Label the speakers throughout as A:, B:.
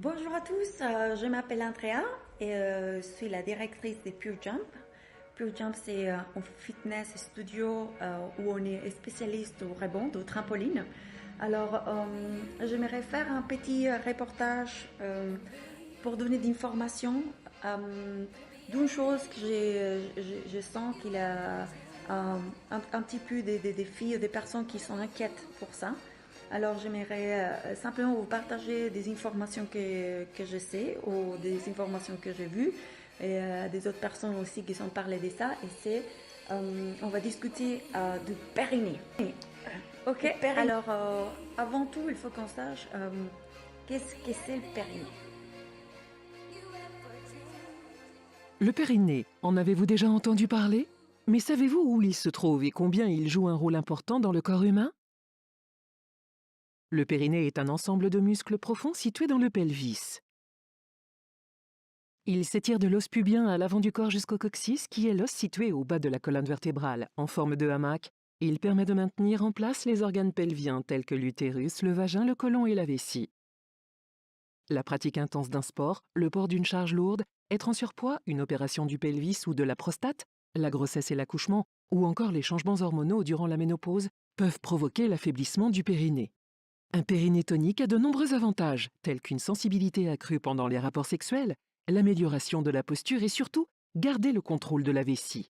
A: Bonjour à tous, je m'appelle Andrea et je suis la directrice de Pure Jump. Pure Jump, c'est un fitness studio où on est spécialiste au rebond, au trampoline. Alors, j'aimerais faire un petit reportage pour donner des informations d'une chose que je sens qu'il y a un petit peu des filles, des personnes qui sont inquiètes pour ça. Alors, j'aimerais simplement vous partager des informations que je sais ou des informations que j'ai vues et des autres personnes aussi qui sont parlé de ça. Et c'est, on va discuter du périnée. Ok, alors avant tout, il faut qu'on sache qu'est-ce que c'est le périnée.
B: Le périnée, en avez-vous déjà entendu parler? Mais savez-vous où il se trouve et combien il joue un rôle important dans le corps humain? Le périnée est un ensemble de muscles profonds situés dans le pelvis. Il s'étire de l'os pubien à l'avant du corps jusqu'au coccyx, qui est l'os situé au bas de la colonne vertébrale, en forme de hamac. Il permet de maintenir en place les organes pelviens tels que l'utérus, le vagin, le côlon et la vessie. La pratique intense d'un sport, le port d'une charge lourde, être en surpoids, une opération du pelvis ou de la prostate, la grossesse et l'accouchement, ou encore les changements hormonaux durant la ménopause, peuvent provoquer l'affaiblissement du périnée. Un périnée tonique a de nombreux avantages, tels qu'une sensibilité accrue pendant les rapports sexuels, l'amélioration de la posture et surtout, garder le contrôle de la vessie.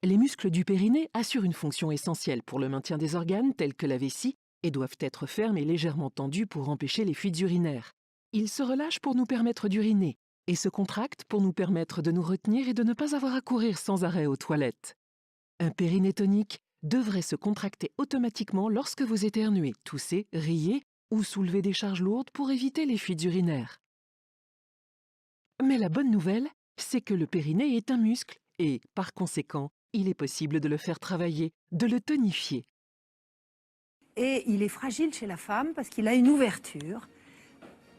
B: Les muscles du périnée assurent une fonction essentielle pour le maintien des organes tels que la vessie et doivent être fermes et légèrement tendus pour empêcher les fuites urinaires. Ils se relâchent pour nous permettre d'uriner et se contractent pour nous permettre de nous retenir et de ne pas avoir à courir sans arrêt aux toilettes. Un périnée tonique devrait se contracter automatiquement lorsque vous éternuez, toussez, riez ou soulevez des charges lourdes pour éviter les fuites urinaires. Mais la bonne nouvelle, c'est que le périnée est un muscle et, par conséquent, il est possible de le faire travailler, de le tonifier.
C: Et il est fragile chez la femme parce qu'il a une ouverture.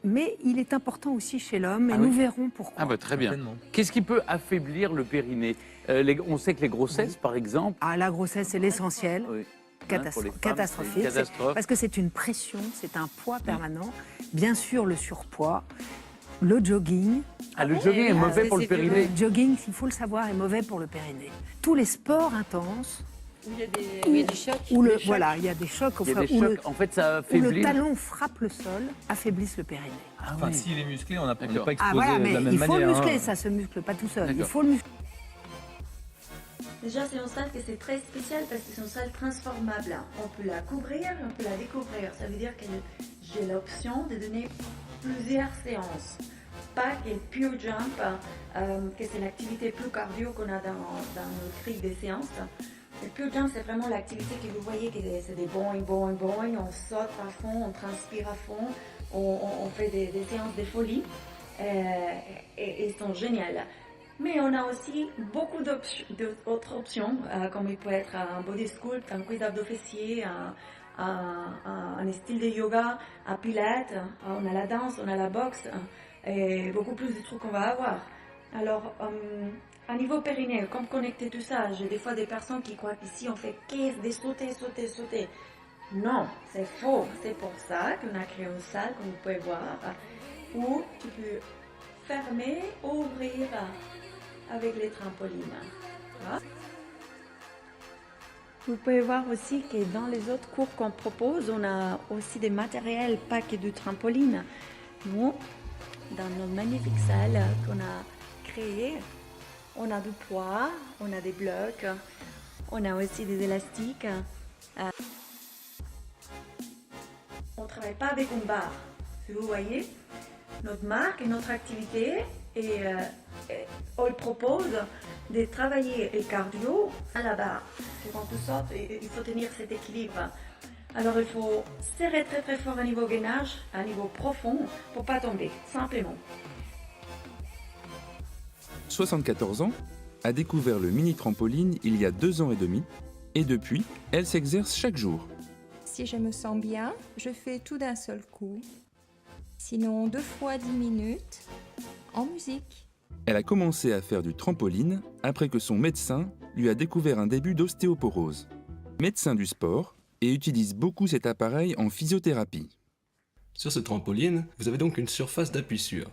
C: Mais il est important aussi chez l'homme et nous verrons pourquoi.
D: Ah bah très bien.
E: Certainement.
D: Qu'est-ce qui peut affaiblir le périnée? On sait que les grossesses, par exemple...
C: Ah, la grossesse, c'est l'essentiel.
D: Oui.
C: Catastro-
D: Pour les femmes,
C: catastrophique.
D: c'est une catastrophe.
C: Parce que c'est une pression, c'est un poids permanent. Bien sûr, le surpoids, le jogging.
D: Ah, le jogging est mauvais pour le périnée?
C: Le jogging, il faut le savoir, est mauvais pour le périnée. Tous les sports intenses.
F: Où il y a du choc.
C: Voilà, il y a des chocs.
D: Il y a des
C: où
D: chocs.
C: le-
D: En fait, ça
C: où le
D: affaiblit...
C: talon frappe le sol, affaiblisse le périnée.
D: Ah
E: Enfin,
D: oui.
E: s'il est musclé, on n'est
D: D'accord.
E: pas exposé
C: Ah voilà,
E: de
C: mais
E: la même
C: il faut
E: manière.
C: le muscler,
E: hein.
C: ça se muscle pas tout seul. Il
D: D'accord.
C: faut le muscler.
A: Déjà, c'est une salle que c'est très spécial parce que c'est une salle transformable. On peut la couvrir, on peut la découvrir. Ça veut dire que j'ai l'option de donner plusieurs séances. Pas que le Pure Jump, que c'est l'activité plus cardio qu'on a dans notre grille des séances. Le Pure Jump, c'est vraiment l'activité que vous voyez, que c'est des boing, boing, boing. On saute à fond, on transpire à fond, on fait des séances de folie et ils sont géniales. Mais on a aussi beaucoup d'autres options, comme il peut être un body sculpt, un cuidado de fessier, un style de yoga, un pilates, on a la danse, on a la boxe, et beaucoup plus de trucs qu'on va avoir. Alors, à niveau périnée, comme connecter tout ça, j'ai des fois des personnes qui croient qu'ici on fait que des sauter. Non, c'est faux. C'est pour ça qu'on a créé une salle, comme vous pouvez voir, où tu peux fermer ou ouvrir avec les trampolines. Voilà. Vous pouvez voir aussi que dans les autres cours qu'on propose, on a aussi des matériels, pas que du trampoline. Nous, dans notre magnifique salle qu'on a créée, on a du poids, on a des blocs, on a aussi des élastiques. On ne travaille pas avec une barre. Si vous voyez, notre marque et notre activité, on propose de travailler le cardio à la barre. En tout sorte, il faut tenir cet équilibre. Alors il faut serrer très très fort à niveau gainage, à niveau profond, pour ne pas tomber, simplement.
G: 74 ans, a découvert le mini-trampoline il y a 2 ans et demi, et depuis, elle s'exerce chaque jour.
F: Si je me sens bien, je fais tout d'un seul coup. Sinon, 2 fois 10 minutes, en musique.
G: Elle a commencé à faire du trampoline après que son médecin lui a découvert un début d'ostéoporose. Médecin du sport, et utilise beaucoup cet appareil en physiothérapie.
E: Sur ce trampoline, vous avez donc une surface d'appui sûre.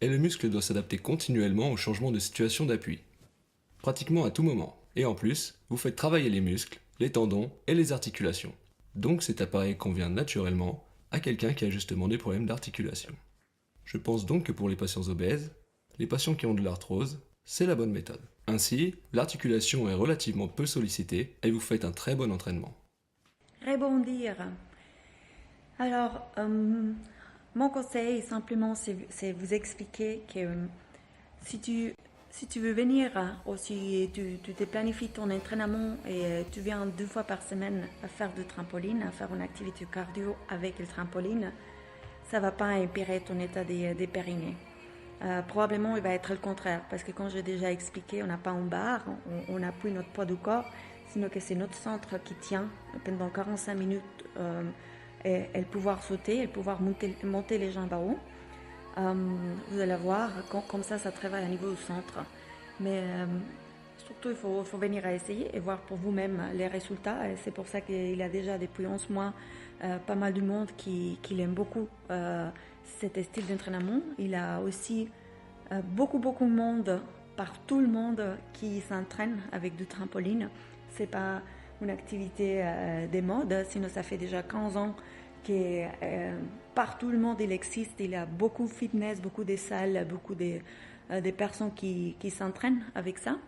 E: Et le muscle doit s'adapter continuellement au changement de situation d'appui, pratiquement à tout moment. Et en plus, vous faites travailler les muscles, les tendons et les articulations. Donc cet appareil convient naturellement à quelqu'un qui a justement des problèmes d'articulation. Je pense donc que pour les patients obèses, les patients qui ont de l'arthrose, c'est la bonne méthode. Ainsi, l'articulation est relativement peu sollicitée et vous faites un très bon entraînement.
A: Rebondir. Alors, mon conseil, simplement, c'est vous expliquer que si tu veux venir, ou si tu te planifies ton entraînement et tu viens 2 fois par semaine à faire du trampoline, à faire une activité cardio avec le trampoline, ça ne va pas empirer ton état des périnées. Probablement, il va être le contraire, parce que comme j'ai déjà expliqué, on n'a pas une barre, on appuie notre poids du corps, sinon que c'est notre centre qui tient pendant 45 minutes et pouvoir sauter, et pouvoir monter les jambes à haut. Vous allez voir, comme ça travaille au niveau du centre. Mais surtout, il faut venir à essayer et voir pour vous-même les résultats. Et c'est pour ça qu'il y a déjà depuis 11 mois pas mal de monde qui aime beaucoup cet style d'entraînement. Il y a aussi beaucoup de monde, tout le monde, qui s'entraîne avec du trampoline. C'est pas une activité des modes, sinon ça fait déjà 15 ans que partout le monde il existe. Il y a beaucoup de fitness, beaucoup de salles, beaucoup de personnes qui s'entraînent avec ça.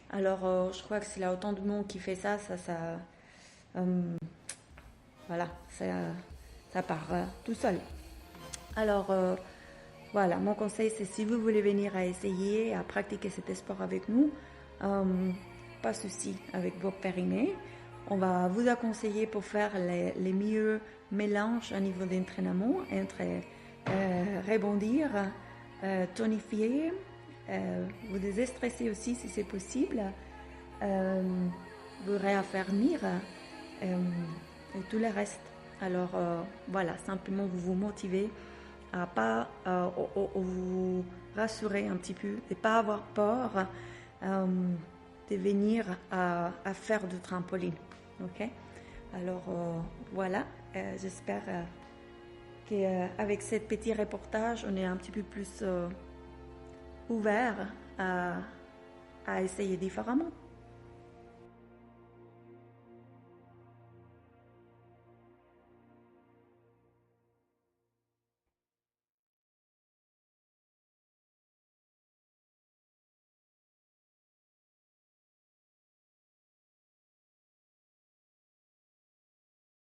A: Alors je crois que s'il y a autant de monde qui fait ça voilà, ça part tout seul. Alors voilà, mon conseil c'est si vous voulez venir à essayer, à pratiquer cet sport avec nous, pas de souci avec vos périnées. On va vous conseiller pour faire les meilleurs mélanges au niveau d'entraînement entre rebondir, tonifier, vous déstresser aussi si c'est possible, vous réaffermir et tout le reste. Alors voilà, simplement vous vous motivez à pas vous rassurer un petit peu, de ne pas avoir peur de venir à faire du trampoline. Ok? Alors voilà, j'espère qu'avec ce petit reportage, on est un petit peu plus ouvert à essayer différemment.